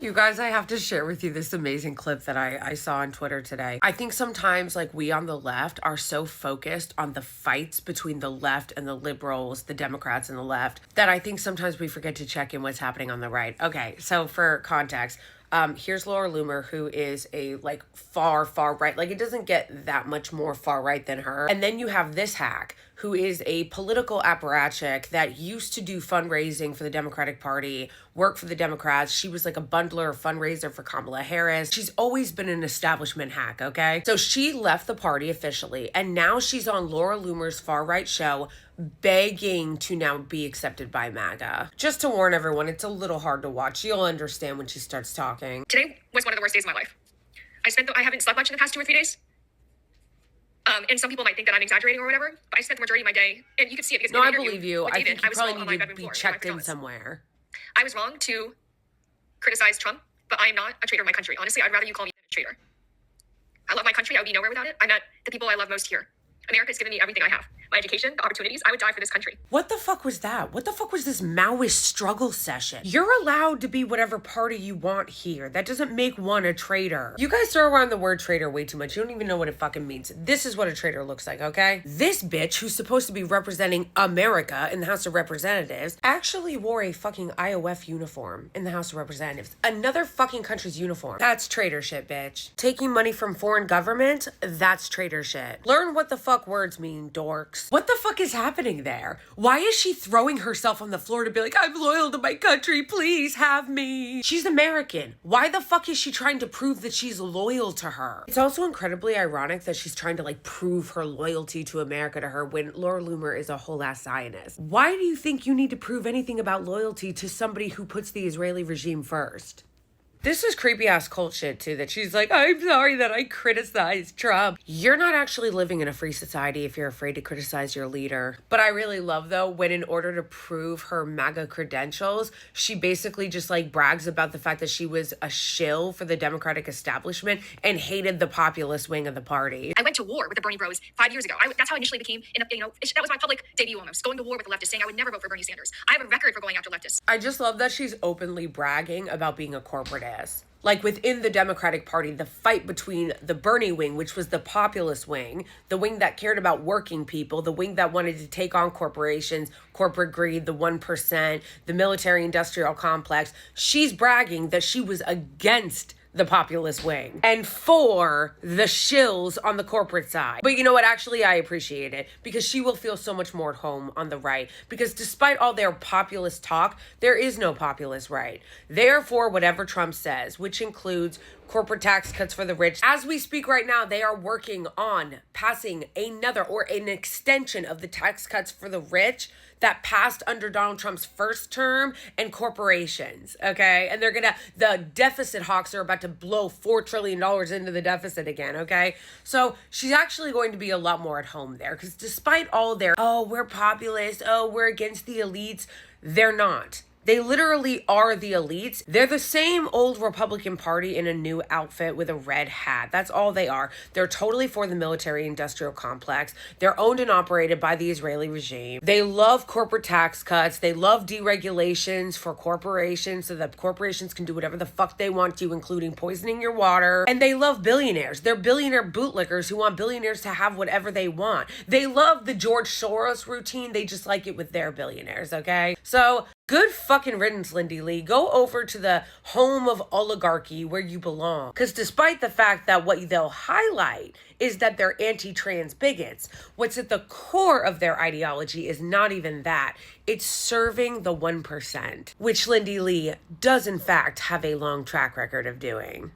You guys, I have to share with you this amazing clip that I saw on Twitter today. I think sometimes, like, we on the left are so focused on the fights between the left and the liberals, the Democrats and the left, that I think sometimes we forget to check in what's happening on the right. Okay, so for context, here's Laura Loomer, who is a like far right. Like, it doesn't get that much more far right than her. And then you have this hack, who is a political apparatchik that used to do fundraising for the Democratic Party, work for the Democrats. She was like a bundler, fundraiser for Kamala Harris. She's always been an establishment hack, okay? So she left the party officially, and now she's on Laura Loomer's far-right show, begging to now be accepted by MAGA. Just to warn everyone, it's a little hard to watch. You'll understand when she starts talking. Today was one of the worst days of my life. I haven't slept much in the past 2 or 3 days. And some people might think that I'm exaggerating or whatever, but I spent the majority of my day, and you can see it because no, I believe you. I think you probably need to be checked in somewhere. I was wrong to criticize Trump, but I am not a traitor to my country. Honestly, I'd rather you call me a traitor. I love my country. I would be nowhere without it. I met the people I love most here. America's given me everything I have. My education, the opportunities. I would die for this country. What the fuck was that? What the fuck was this Maoist struggle session? You're allowed to be whatever party you want here. That doesn't make one a traitor. You guys throw around the word traitor way too much. You don't even know what it fucking means. This is what a traitor looks like, okay? This bitch, who's supposed to be representing America in the House of Representatives, actually wore a fucking IOF uniform in the House of Representatives. Another fucking country's uniform. That's traitor shit, bitch. Taking money from foreign government, that's traitor shit. Learn what the fuck words mean, dorks. What the fuck is happening there? Why is she throwing herself on the floor to be like, I'm loyal to my country, please have me? She's American. Why the fuck is she trying to prove that she's loyal to her? It's also incredibly ironic that she's trying to like prove her loyalty to America to her when Laura Loomer is a whole ass Zionist. Why do you think you need to prove anything about loyalty to somebody who puts the Israeli regime first? This is creepy ass cult shit too, that she's like, I'm sorry that I criticized Trump. You're not actually living in a free society if you're afraid to criticize your leader. But I really love though, when in order to prove her MAGA credentials, she basically just like brags about the fact that she was a shill for the Democratic establishment and hated the populist wing of the party. I went to war with the Bernie bros 5 years ago. That's how I initially became, that was my public debut almost, going to war with the leftists, saying I would never vote for Bernie Sanders. I have a record for going after leftists. I just love that she's openly bragging about being a corporate ass. Like within the Democratic Party, the fight between the Bernie wing, which was the populist wing, the wing that cared about working people, the wing that wanted to take on corporations, corporate greed, the 1%, the military industrial complex. She's bragging that she was against the populist wing and for the shills on the corporate side. But you know what? Actually, I appreciate it because she will feel so much more at home on the right, because despite all their populist talk, there is no populist right. Therefore, whatever Trump says, which includes corporate tax cuts for the rich. As we speak right now, they are working on passing another or an extension of the tax cuts for the rich that passed under Donald Trump's first term and corporations, okay? And the deficit hawks are about to blow $4 trillion into the deficit again, okay? So she's actually going to be a lot more at home there, because despite all their, oh, we're populist, oh, we're against the elites, they're not. They literally are the elites. They're the same old Republican Party in a new outfit with a red hat. That's all they are. They're totally for the military industrial complex. They're owned and operated by the Israeli regime. They love corporate tax cuts. They love deregulations for corporations so that corporations can do whatever the fuck they want to, including poisoning your water. And they love billionaires. They're billionaire bootlickers who want billionaires to have whatever they want. They love the George Soros routine. They just like it with their billionaires, okay? So good fucking riddance, Lindi Li. Go over to the home of oligarchy where you belong. Because despite the fact that what they'll highlight is that they're anti-trans bigots, what's at the core of their ideology is not even that. It's serving the 1%, which Lindi Li does in fact have a long track record of doing.